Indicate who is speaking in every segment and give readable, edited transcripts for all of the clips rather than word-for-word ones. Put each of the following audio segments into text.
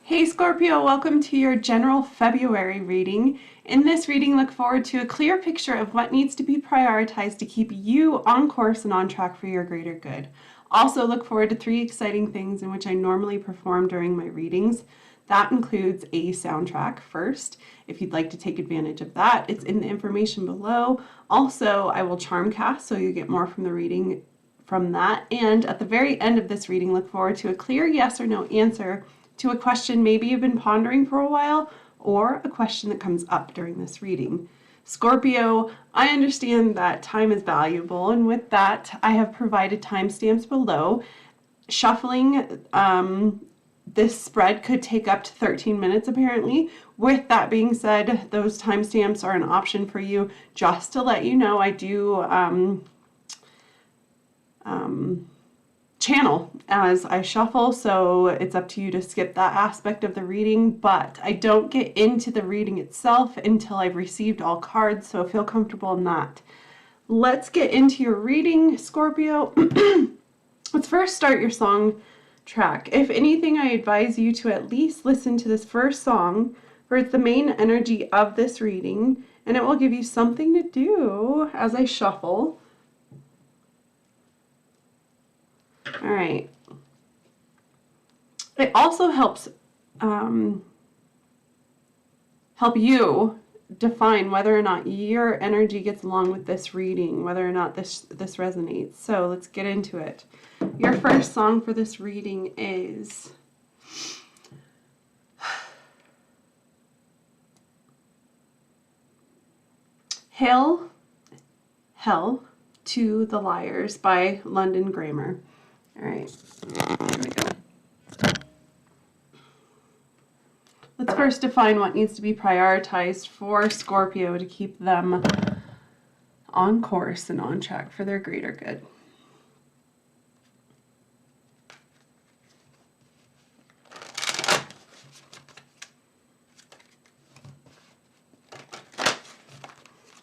Speaker 1: Hey Scorpio, welcome to your general February reading. In this reading, look forward to a clear picture of what needs to be prioritized to keep you on course and on track for your greater good. Also look forward to 3 exciting things in which I normally perform during my readings. That includes a soundtrack first. If you'd like to take advantage of that, it's in the information below. Also, I will charm cast so you get more from the reading from that. And at the very end of this reading, look forward to a clear yes or no answer to a question maybe you've been pondering for a while, or a question that comes up during this reading. Scorpio, I understand that time is valuable, and with that, I have provided timestamps below. Shuffling this spread could take up to 13 minutes apparently. With that being said, those timestamps are an option for you. Just to let you know, I do channel as I shuffle, so it's up to you to skip that aspect of the reading, but I don't get into the reading itself until I've received all cards, so feel comfortable in that. Let's get into your reading, Scorpio. Let's first start your song track. If anything, I advise you to at least listen to this first song, for it's the main energy of this reading, and it will give you something to do as I shuffle. All right. It also helps help you define whether or not your energy gets along with this reading, whether or not this resonates. So let's get into it. Your first song for this reading is Hail, Hell to the Liars by London Grammar. All right, here we go. Let's first define what needs to be prioritized for Scorpio to keep them on course and on track for their greater good.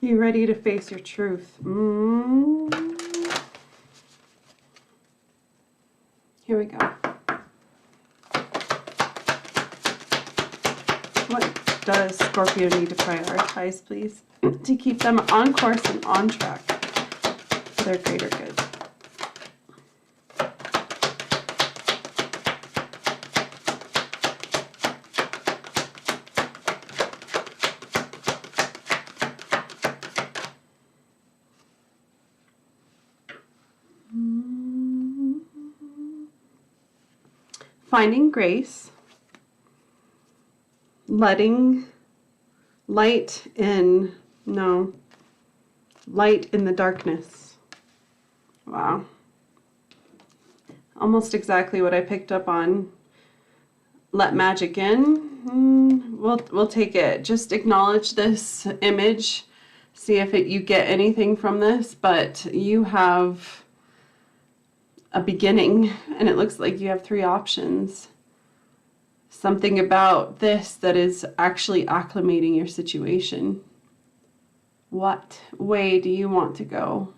Speaker 1: You ready to face your truth? Here we go. What does Scorpio need to prioritize, please, to keep them on course and on track for their greater good? Finding grace, letting light in the darkness. Wow. Almost exactly what I picked up on. Let magic in. We'll take it. Just acknowledge this image. See if you get anything from this, but you have a beginning, and it looks like you have 3 options. Something about this that is actually acclimating your situation. What way do you want to go?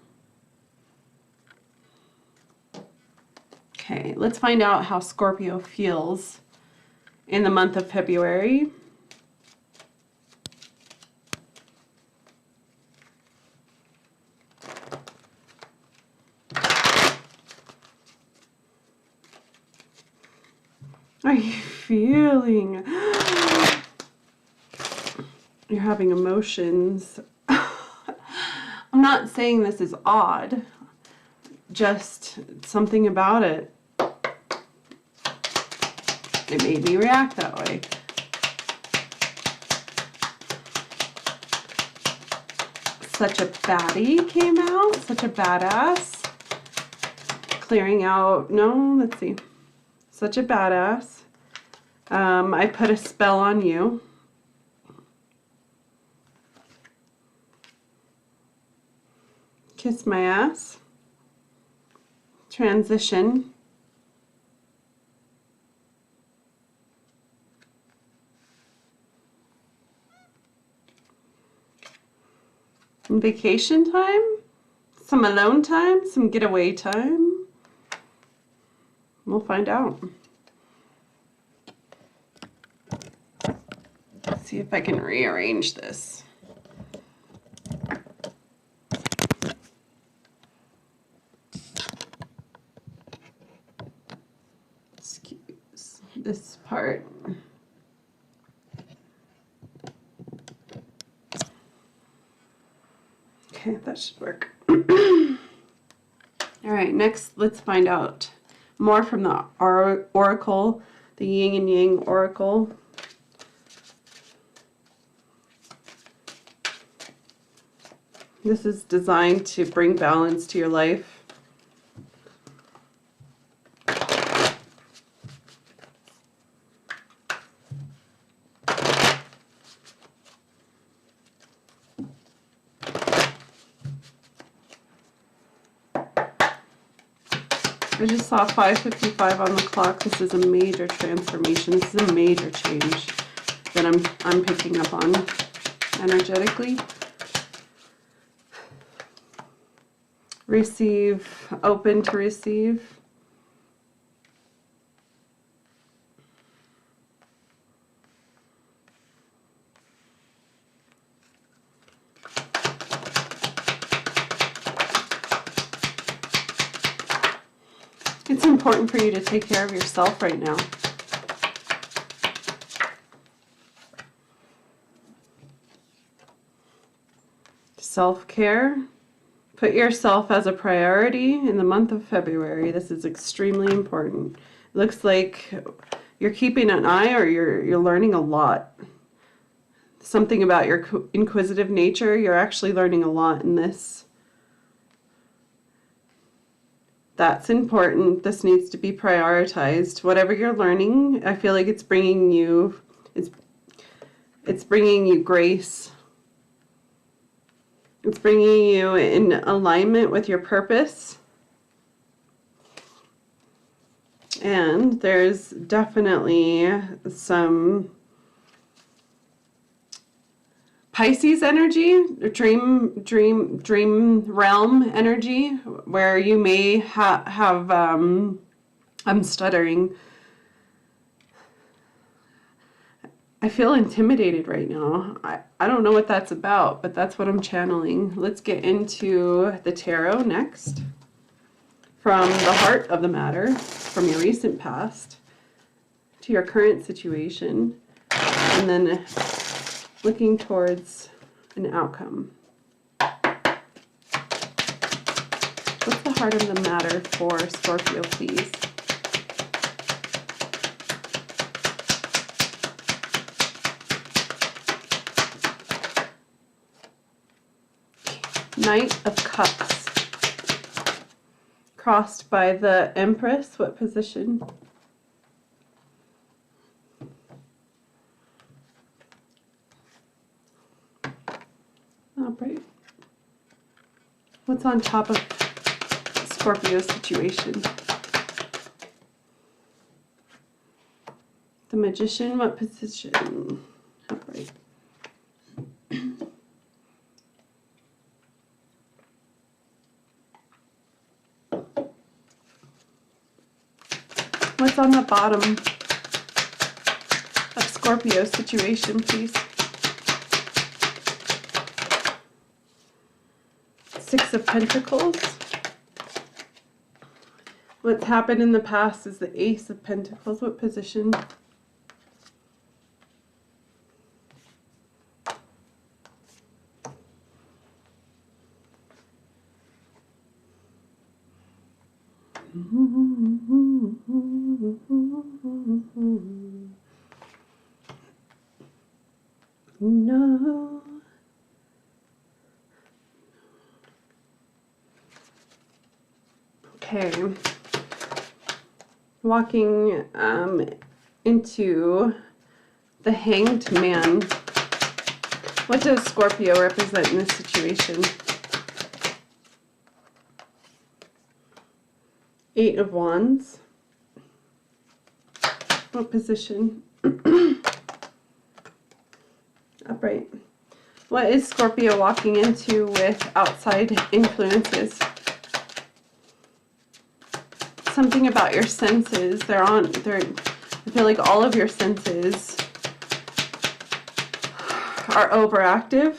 Speaker 1: Okay, let's find out how Scorpio feels in the month of February. Are you feeling? You're having emotions. I'm not saying this is odd, just something about it. It made me react that way. Such a baddie came out, such a badass. Clearing out, no, let's see. Such a badass. I put a spell on you. Kiss my ass. Transition. Vacation time. Some alone time. Some getaway time. We'll find out. see if I can rearrange this. Excuse this part. Okay, that should work. All right, next let's find out more from the oracle, the yin and yang oracle. This is designed to bring balance to your life. I just saw 5:55 on the clock. This is a major transformation. This is a major change that I'm picking up on energetically. Receive, open to receive. It's important for you to take care of yourself right now. Self-care. Put yourself as a priority in the month of February. This is extremely important. It looks like you're keeping an eye, or you're learning a lot. Something about your inquisitive nature. You're actually learning a lot in this. That's important. This needs to be prioritized. Whatever you're learning, I feel like it's bringing you grace. It's bringing you in alignment with your purpose. And there's definitely some Pisces energy, dream realm energy, where you may have I'm stuttering. I feel intimidated right now. I don't know what that's about, but that's what I'm channeling. Let's get into the tarot next. From the heart of the matter, from your recent past to your current situation, and then looking towards an outcome. What's the heart of the matter for Scorpio, please? Knight of Cups. Crossed by the Empress. What position? Upright. What's on top of Scorpio's situation? The Magician. What position? Upright. What's on the bottom of Scorpio's situation, please? Six of Pentacles. What's happened in the past is the Ace of Pentacles. What position? No. Okay. Walking into the Hanged Man. What does Scorpio represent in this situation? Eight of Wands. What position? Upright. What is Scorpio walking into with outside influences? Something about your senses. I feel like all of your senses are overactive.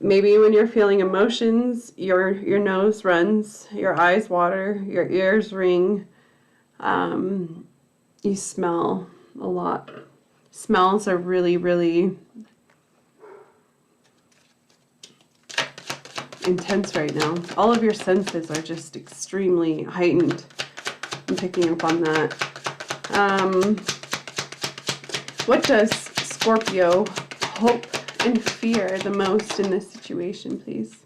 Speaker 1: Maybe when you're feeling emotions, your nose runs, your eyes water, your ears ring, you smell a lot. Smells are really, really intense right now. All of your senses are just extremely heightened. I'm picking up on that. What does Scorpio hope and fear the most in this situation, please?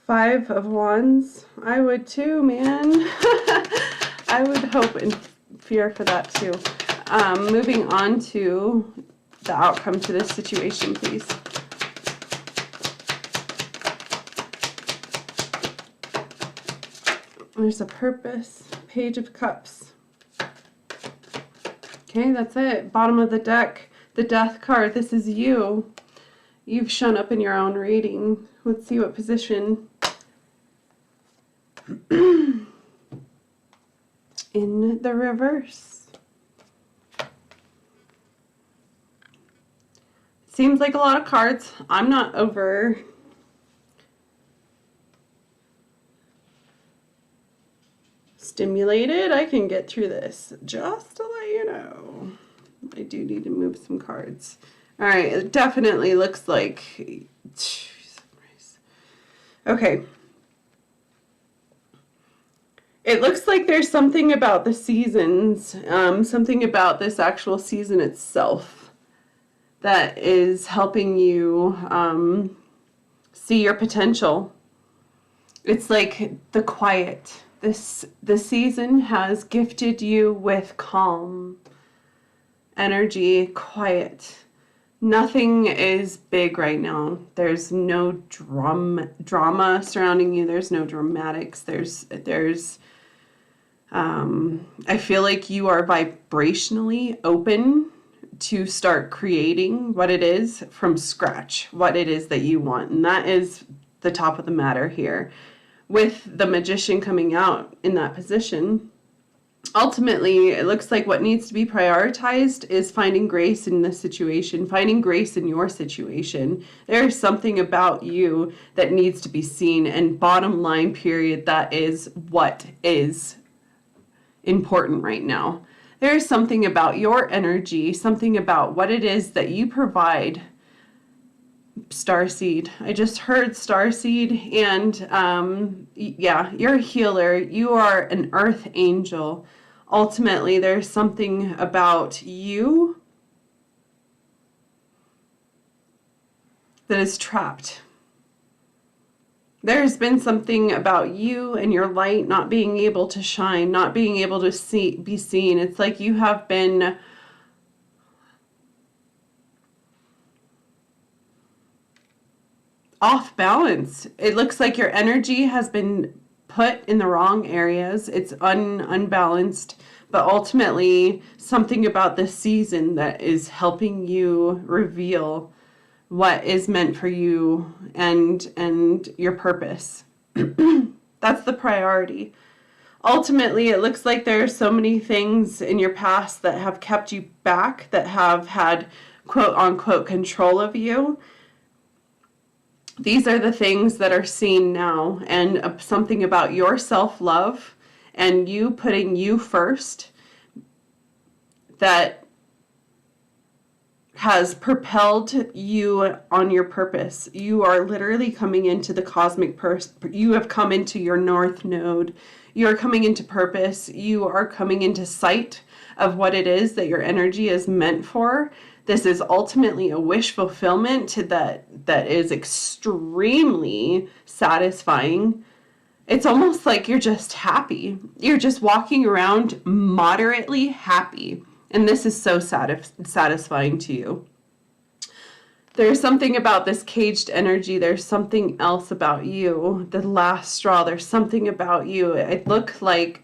Speaker 1: Five of Wands. I would too, man. I would hope and fear for that too. Moving on to the outcome to this situation, please. There's a purpose. Page of Cups. Okay, that's it. Bottom of the deck. The Death card. This is you. You've shown up in your own reading. Let's see what position. In the reverse. Seems like a lot of cards. I'm not over stimulated. I can get through this, just to let you know. I do need to move some cards. All right, it definitely looks like, okay. It looks like there's something about the seasons, something about this actual season itself that is helping you see your potential. It's like the quiet. The season has gifted you with calm, energy, quiet. Nothing is big right now. There's no drama surrounding you. There's no dramatics. I feel like you are vibrationally open to start creating what it is from scratch, what it is that you want. And that is the top of the matter here. With the Magician coming out in that position, ultimately, it looks like what needs to be prioritized is finding grace in this situation, finding grace in your situation. There's something about you that needs to be seen, and bottom line, period, that is what is important right now. There is something about your energy, something about what it is that you provide. Starseed. I just heard Starseed, and yeah, you're a healer. You are an earth angel. Ultimately, there's something about you that is trapped. There's been something about you and your light not being able to shine, not being able to be seen. It's like you have been off balance. It looks like your energy has been put in the wrong areas. It's unbalanced, but ultimately something about this season that is helping you reveal what is meant for you and your purpose. That's the priority. Ultimately, it looks like there are so many things in your past that have kept you back, that have had quote unquote control of you. These are the things that are seen now, and something about your self-love and you putting you first that has propelled you on your purpose. You are literally coming into the cosmic you have come into your north node. You are coming into purpose. You are coming into sight of what it is that your energy is meant for. This is ultimately a wish fulfillment that is extremely satisfying. It's almost like you're just happy. You're just walking around moderately happy. And this is so satisfying to you. There's something about this caged energy. There's something else about you. The last straw. There's something about you. It looks like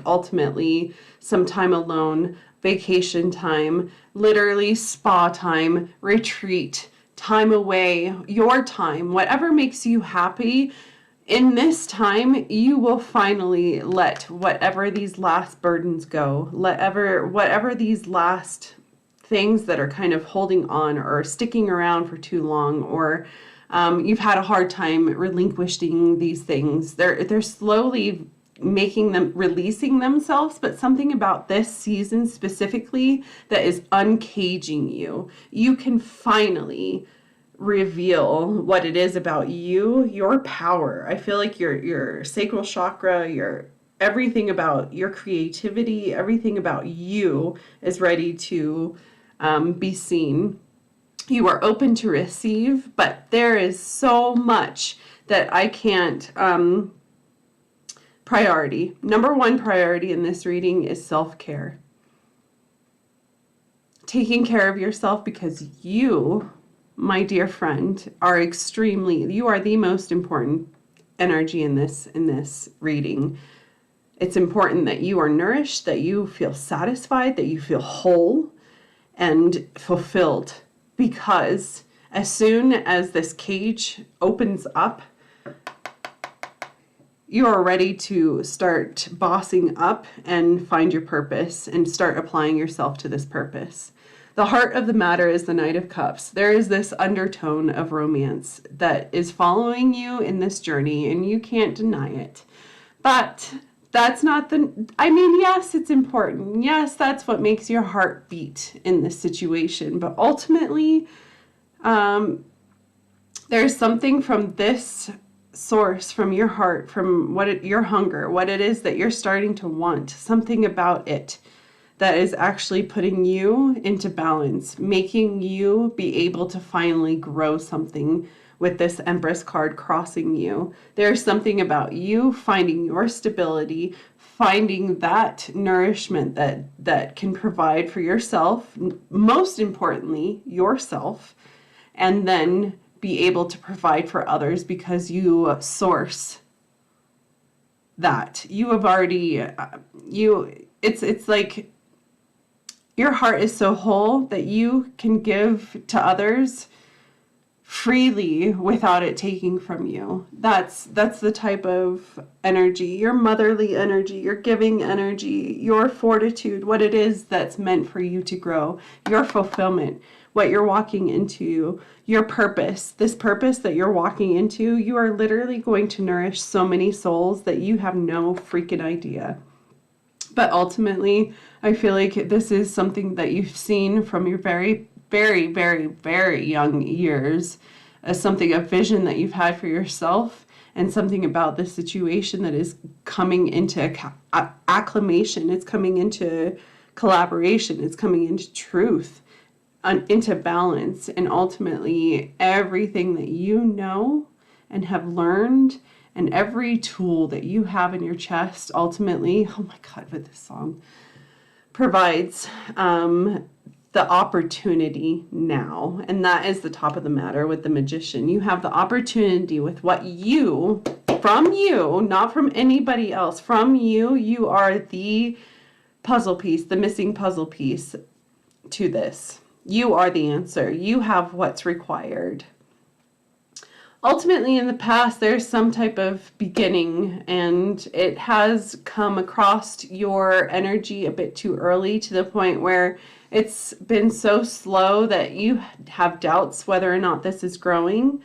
Speaker 1: ultimately some time alone, vacation time, literally spa time, retreat, time away, your time, whatever makes you happy. In this time, you will finally let whatever these last burdens go, whatever these last things that are kind of holding on or sticking around for too long, or you've had a hard time relinquishing these things. They're slowly releasing themselves, but something about this season specifically that is uncaging you. You can finally reveal what it is about you, your power. I feel like your sacral chakra, your everything about your creativity, everything about you is ready to be seen. You are open to receive, but there is so much that I can't priority. Number one priority in this reading is self-care. Taking care of yourself, because you, my dear friend, you are the most important energy in this reading. It's important that you are nourished, that you feel satisfied, that you feel whole and fulfilled, because as soon as this cage opens up, you are ready to start bossing up and find your purpose and start applying yourself to this purpose. The heart of the matter is the Knight of Cups. There is this undertone of romance that is following you in this journey, and you can't deny it. But that's not yes, it's important. Yes, that's what makes your heart beat in this situation. But ultimately, there's something from this source, from your heart, from your hunger, what it is that you're starting to want, something about it that is actually putting you into balance, making you be able to finally grow something with this Empress card crossing you. There's something about you finding your stability, finding that nourishment that can provide for yourself, most importantly, yourself, and then be able to provide for others because you source that. You have already, it's like your heart is so whole that you can give to others freely without it taking from you. That's the type of energy, your motherly energy, your giving energy, your fortitude, what it is that's meant for you to grow, your fulfillment, what you're walking into, your purpose. This purpose that you're walking into, you are literally going to nourish so many souls that you have no freaking idea. But ultimately, I feel like this is something that you've seen from your very, very, very, very young years, as something, a vision that you've had for yourself, and something about this situation that is coming into acclamation. It's coming into collaboration. It's coming into truth, into balance, and ultimately everything that you know and have learned, and every tool that you have in your chest, ultimately, oh my God, with this song, provides the opportunity now. And that is the top of the matter with the Magician. You have the opportunity with what you, from you, not from anybody else, from you, you are the puzzle piece, the missing puzzle piece to this. You are the answer. You have what's required. Ultimately, in the past, there's some type of beginning, and it has come across your energy a bit too early, to the point where it's been so slow that you have doubts whether or not this is growing.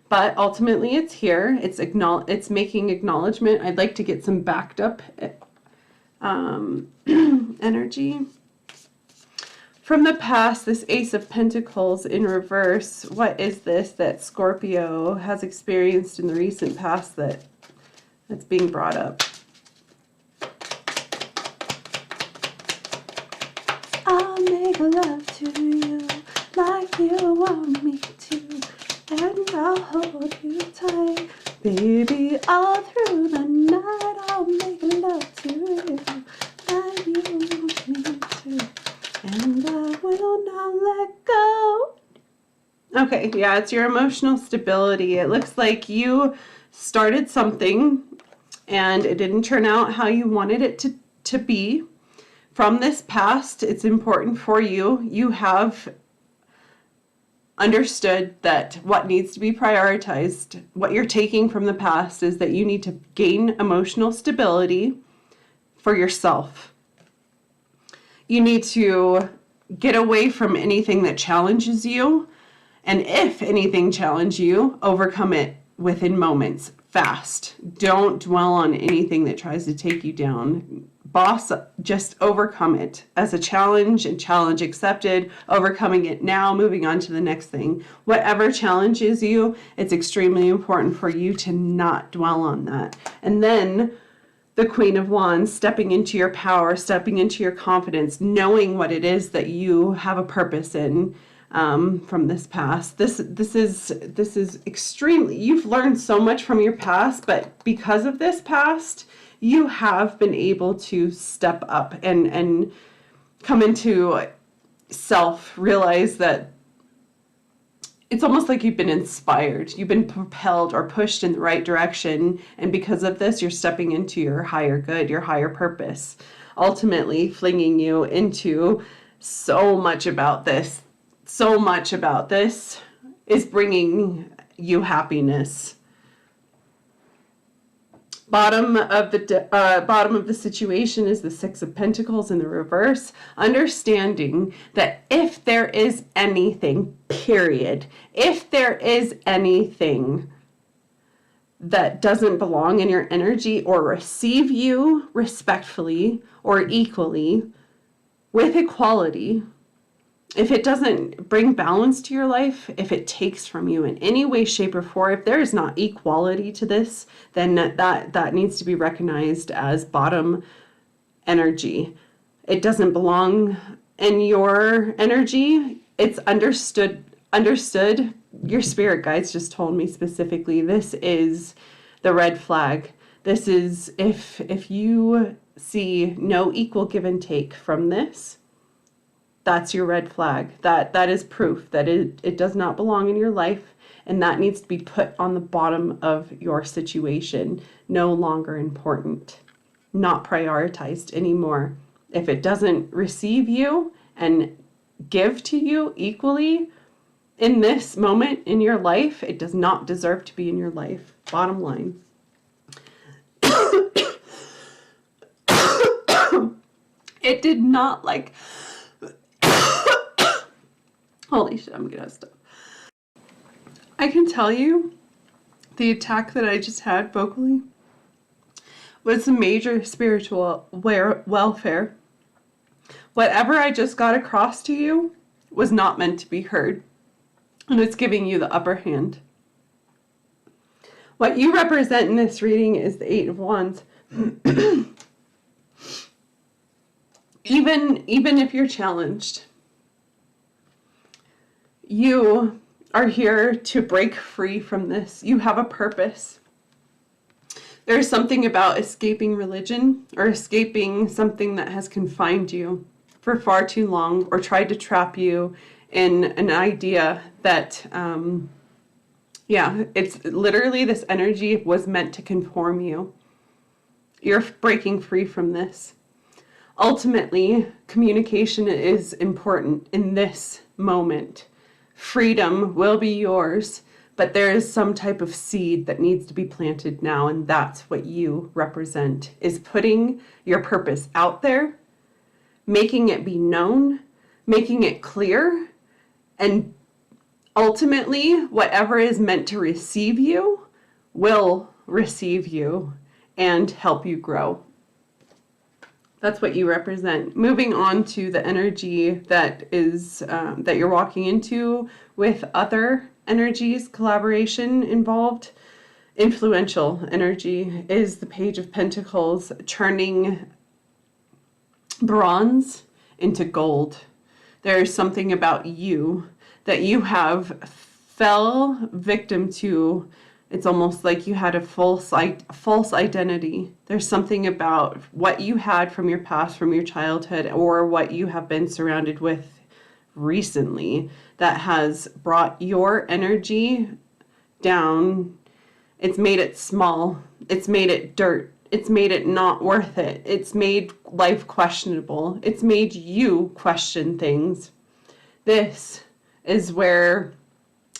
Speaker 1: But ultimately, it's here. It's making acknowledgement. I'd like to get some backed up energy. From the past, this Ace of Pentacles in reverse, what is this that Scorpio has experienced in the recent past that's being brought up? I'll make love to you like you want me to, and I'll hold you tight, baby, all through the night. I'll make love to you like you want me to, and I will not let go. Okay, yeah, it's your emotional stability. It looks like you started something and it didn't turn out how you wanted it to be. From this past, it's important for you. You have understood that what needs to be prioritized, what you're taking from the past, is that you need to gain emotional stability for yourself. You need to get away from anything that challenges you. And if anything challenges you, overcome it within moments, fast. Don't dwell on anything that tries to take you down. Boss, just overcome it as a challenge, and challenge accepted, overcoming it now, moving on to the next thing. Whatever challenges you, it's extremely important for you to not dwell on that. And then the Queen of Wands, stepping into your power, stepping into your confidence, knowing what it is that you have a purpose in. From this past. This is extremely, you've learned so much from your past, but because of this past, you have been able to step up and come into self, realize that it's almost like you've been inspired, you've been propelled or pushed in the right direction, and because of this, you're stepping into your higher good, your higher purpose, ultimately flinging you into so much about this. So much about this is bringing you happiness. Bottom of the situation is the Six of Pentacles in the reverse. Understanding that if there is anything, period, if there is anything that doesn't belong in your energy or receive you respectfully or equally with equality, if it doesn't bring balance to your life, if it takes from you in any way, shape, or form, if there is not equality to this, then that needs to be recognized as bottom energy. It doesn't belong in your energy. It's understood. Your spirit guides just told me specifically, this is the red flag. This is if you see no equal give and take from this, that's your red flag. That is proof that it does not belong in your life, and that needs to be put on the bottom of your situation. No longer important, not prioritized anymore. If it doesn't receive you and give to you equally in this moment in your life, it does not deserve to be in your life. Bottom line. It did not like... Holy shit, I'm gonna stop. I can tell you the attack that I just had vocally was a major spiritual welfare. Whatever I just got across to you was not meant to be heard, and it's giving you the upper hand. What you represent in this reading is the Eight of Wands. Even if you're challenged, you are here to break free from this. You have a purpose. There's something about escaping religion or escaping something that has confined you for far too long or tried to trap you in an idea that, it's literally this energy was meant to conform you. You're breaking free from this. Ultimately, communication is important in this moment. Freedom will be yours, but there is some type of seed that needs to be planted now, and that's what you represent, is putting your purpose out there, making it be known, making it clear, and ultimately, whatever is meant to receive you will receive you and help you grow. That's what you represent. Moving on to the energy that is that you're walking into with other energies, collaboration involved. Influential energy is the Page of Pentacles, turning bronze into gold. There's something about you that you have fell victim to. It's almost like you had a false identity. There's something about what you had from your past, from your childhood, or what you have been surrounded with recently that has brought your energy down. It's made it small. It's made it dirt. It's made it not worth it. It's made life questionable. It's made you question things. This is where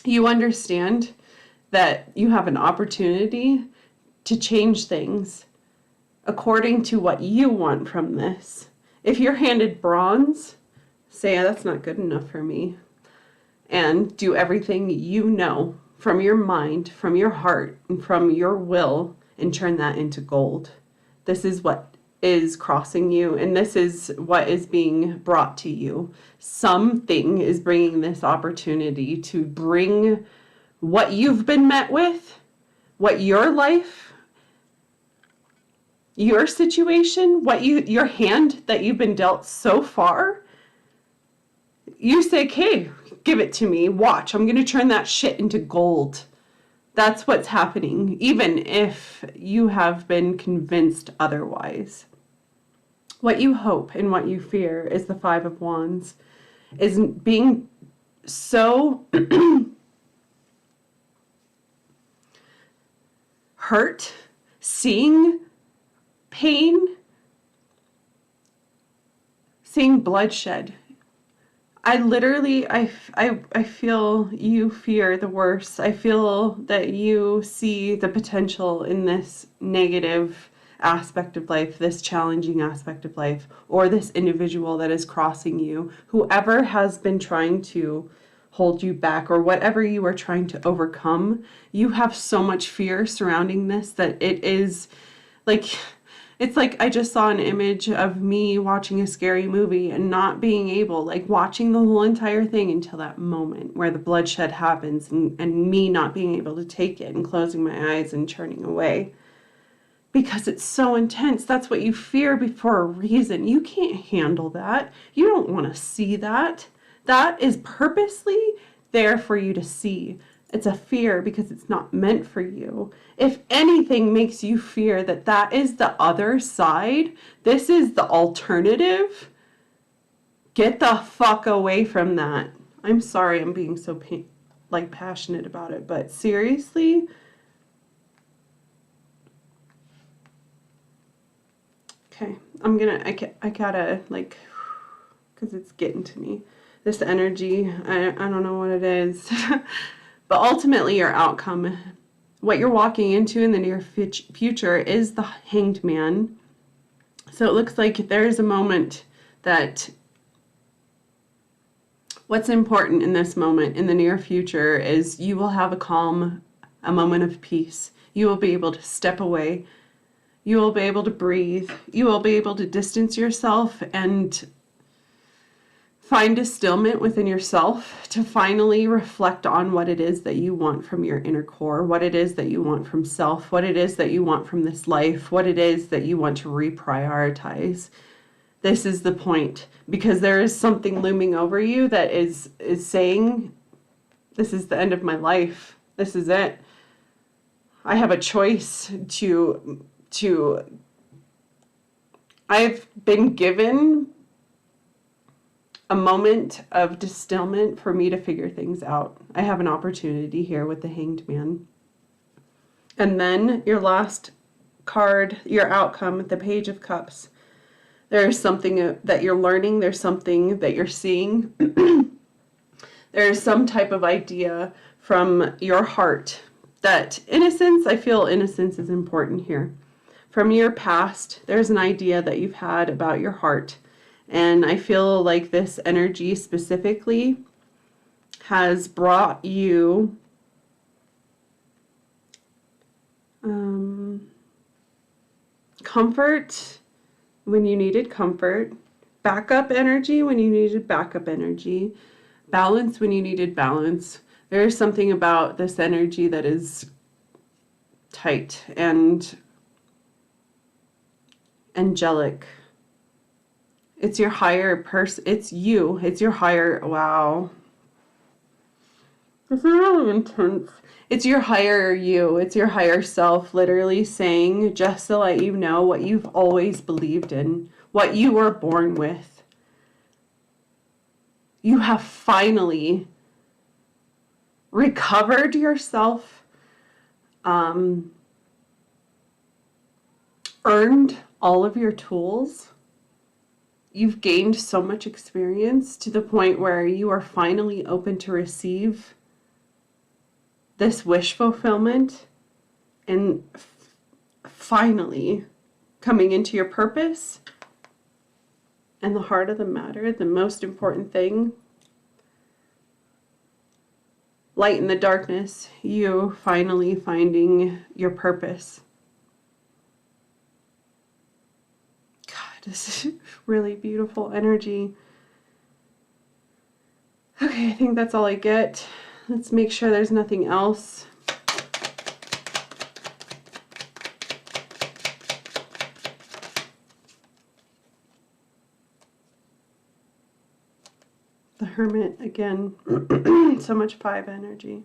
Speaker 1: You understand that you have an opportunity to change things according to what you want from this. If you're handed bronze, say, that's not good enough for me, and do everything you know from your mind, from your heart, and from your will, and turn that into gold. This is what is crossing you, and this is what is being brought to you. Something is bringing this opportunity to bring what you've been met with, what your life, your situation, your hand that you've been dealt so far. You say, okay, give it to me. Watch, I'm going to turn that shit into gold. That's what's happening, even if you have been convinced otherwise. What you hope and what you fear is the Five of Wands, is being so hurt, seeing pain, seeing bloodshed. I literally, I feel you fear the worst. I feel that you see the potential in this negative aspect of life, this challenging aspect of life, or this individual that is crossing you, whoever has been trying to hold you back, or whatever you are trying to overcome. You have so much fear surrounding this that it is like, it's like I just saw an image of me watching a scary movie and not being able, like watching the whole entire thing until that moment where the bloodshed happens, and me not being able to take it and closing my eyes and turning away. Because it's so intense. That's what you fear for a reason. You can't handle that. You don't want to see that. That is purposely there for you to see. It's a fear because it's not meant for you. If anything makes you fear that that is the other side, this is the alternative, get the fuck away from that. I'm sorry I'm being so passionate about it, but seriously, okay, I gotta, like, because it's getting to me. This energy, I don't know what it is. But ultimately, your outcome, what you're walking into in the near future, is the Hanged Man. So it looks like there's a moment that what's important in this moment in the near future is you will have a moment of peace. You will be able to step away. You will be able to breathe. You will be able to distance yourself and find a stillment within yourself to finally reflect on what it is that you want from your inner core, what it is that you want from self, what it is that you want from this life, what it is that you want to reprioritize. This is the point, because there is something looming over you that is saying, this is the end of my life. This is it. I have a choice I've been given a moment of distillment for me to figure things out. I have an opportunity here with the Hanged Man. And then your last card, your outcome, the Page of Cups. There's something that you're learning. There's something that you're seeing. There's some type of idea from your heart that innocence, I feel innocence is important here. From your past, there's an idea that you've had about your heart. And I feel like this energy specifically has brought you comfort when you needed comfort, backup energy when you needed backup energy, balance when you needed balance. There is something about this energy that is tight and angelic. It's your higher person. It's you. It's your higher. Wow. This is really intense. It's your higher you. It's your higher self literally saying, just to let you know what you've always believed in, what you were born with. You have finally recovered yourself, earned all of your tools. You've gained so much experience to the point where you are finally open to receive this wish fulfillment and finally coming into your purpose. And the heart of the matter, the most important thing, light in the darkness, you finally finding your purpose. God, this is really beautiful energy. Okay, I think that's all I get. Let's make sure there's nothing else. The Hermit again. So much 5 energy.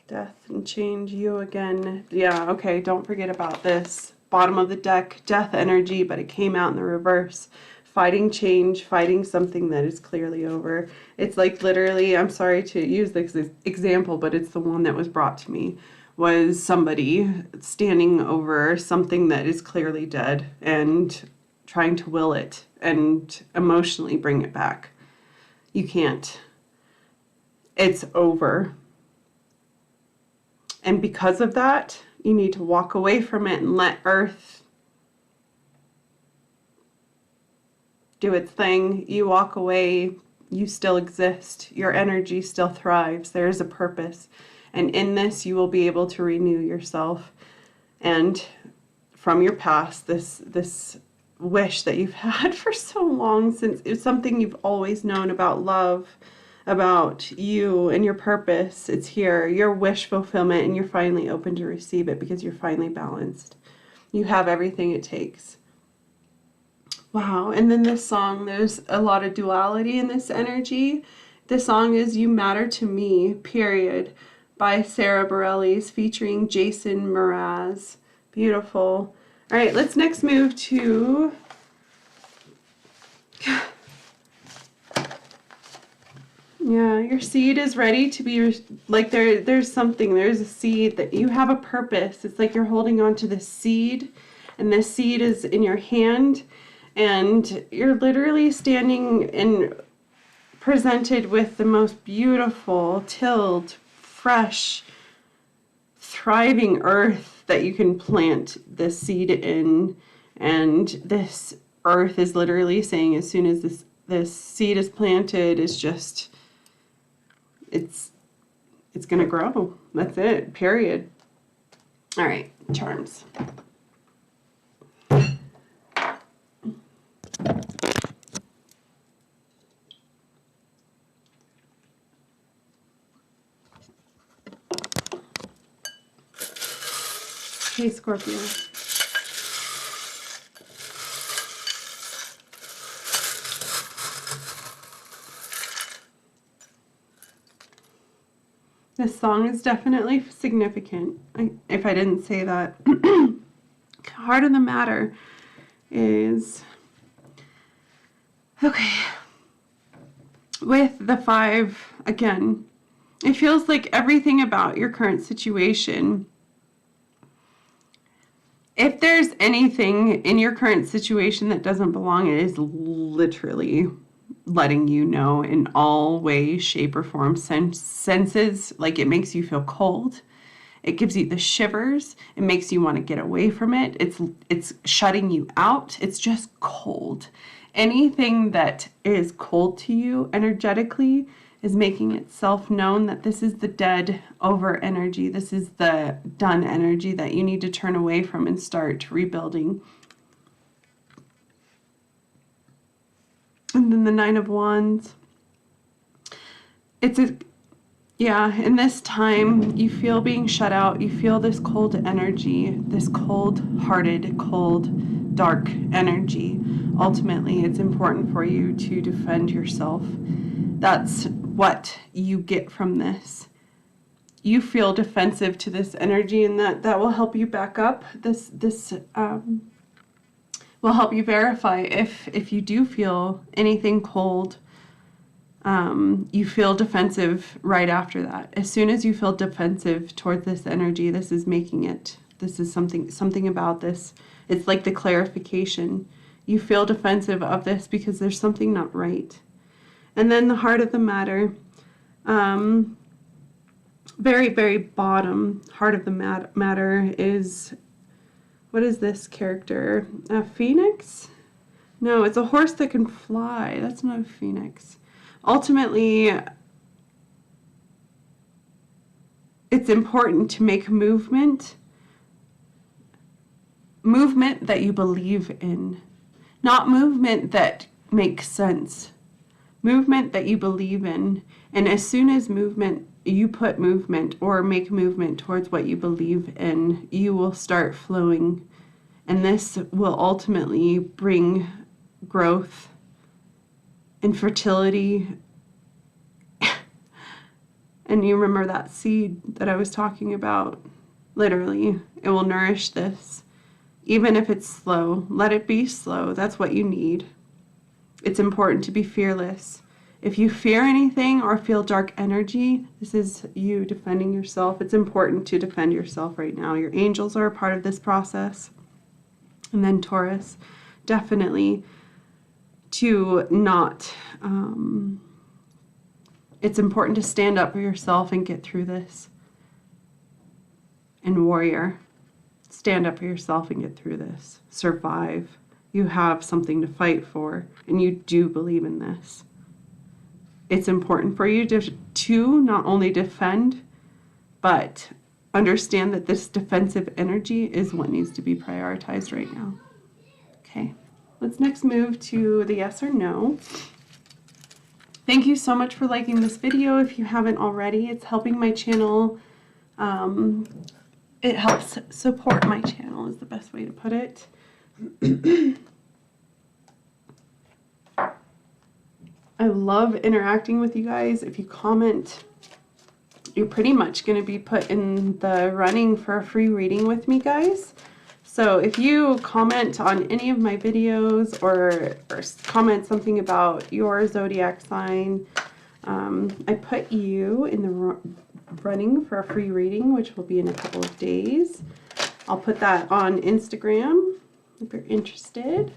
Speaker 1: Death and change, you again. Yeah, okay, don't forget about this. Bottom of the deck, death energy, but it came out in the reverse. Fighting change, fighting something that is clearly over. It's like literally, I'm sorry to use this example, but it's the one that was brought to me, was somebody standing over something that is clearly dead and trying to will it and emotionally bring it back. You can't. It's over. And because of that, you need to walk away from it and let Earth do its thing. You walk away, you still exist. Your energy still thrives. There is a purpose. And in this, you will be able to renew yourself. And from your past, this wish that you've had for so long, since it's something you've always known about love, about you and your purpose, it's here, your wish fulfillment, and you're finally open to receive it because you're finally balanced. You have everything it takes. Wow. And then this song, there's a lot of duality in this energy. This song is You Matter to Me, period, by Sarah Bareilles featuring Jason Mraz. Beautiful. All right, let's next move to yeah, your seed is ready to be, like there's something, there's a seed that you have a purpose. It's like you're holding on to this seed, and this seed is in your hand, and you're literally standing and presented with the most beautiful, tilled, fresh, thriving earth that you can plant this seed in. And this earth is literally saying, as soon as this seed is planted, it's just, it's gonna grow. That's it, period. All right, charms. Hey, Scorpio. This song is definitely significant, if I didn't say that. Heart of the matter is, okay, with the 5, again, it feels like everything about your current situation, if there's anything in your current situation that doesn't belong, it is literally letting you know in all ways, shape, or form, senses. Like, it makes you feel cold. It gives you the shivers. It makes you want to get away from it. It's shutting you out. It's just cold. Anything that is cold to you energetically is making itself known that this is the dead over energy. This is the done energy that you need to turn away from and start rebuilding. And then the 9 of Wands. Yeah, in this time, you feel being shut out. You feel this cold energy, this cold-hearted, cold, dark energy. Ultimately, it's important for you to defend yourself. That's what you get from this. You feel defensive to this energy, and that will help you back up. This will help you verify if you do feel anything cold. You feel defensive right after that. As soon as you feel defensive toward this energy, this is making it. This is something about this. It's like the clarification. You feel defensive of this because there's something not right. And then the heart of the matter. very, very bottom, heart of the matter is, what is this character? A phoenix? No, it's a horse that can fly. That's not a phoenix. Ultimately, it's important to make movement that you believe in, not movement that makes sense. Movement that you believe in. And as soon as you put movement or make movement towards what you believe in, you will start flowing. And this will ultimately bring growth and fertility. And you remember that seed that I was talking about? Literally, it will nourish this. Even if it's slow, let it be slow. That's what you need. It's important to be fearless. If you fear anything or feel dark energy, this is you defending yourself. It's important to defend yourself right now. Your angels are a part of this process. And then Taurus, definitely to not, it's important to stand up for yourself and get through this. And Warrior, stand up for yourself and get through this. Survive. You have something to fight for, and you do believe in this. It's important for you to not only defend, but understand that this defensive energy is what needs to be prioritized right now. Okay, let's next move to the yes or no. Thank you so much for liking this video. If you haven't already, it's helping my channel. It helps support my channel is the best way to put it. I love interacting with you guys. If you comment, you're pretty much going to be put in the running for a free reading with me, guys. So if you comment on any of my videos or comment something about your zodiac sign, I put you in the running for a free reading, which will be in a couple of days. I'll put that on Instagram if you're interested.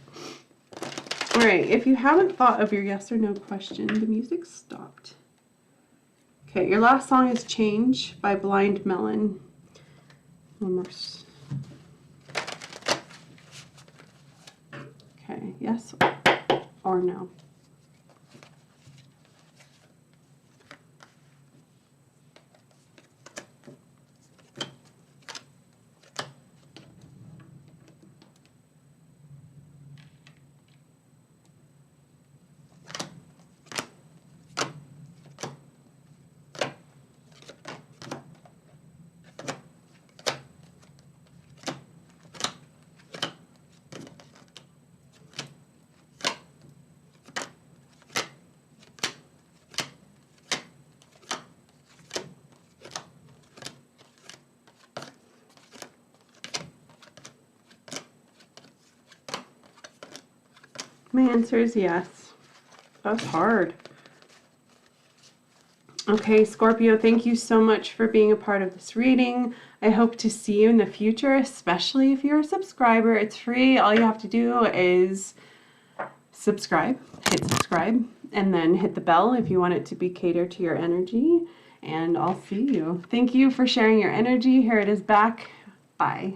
Speaker 1: All right, if you haven't thought of your yes or no question, the music stopped. Okay, your last song is Change by Blind Melon. One more. Okay, yes or no? My answer is yes. That's hard. Okay, Scorpio, thank you so much for being a part of this reading. I hope to see you in the future, especially if you're a subscriber. It's free. All you have to do is subscribe, hit subscribe, and then hit the bell if you want it to be catered to your energy. And I'll see you. Thank you for sharing your energy. Here it is back. Bye.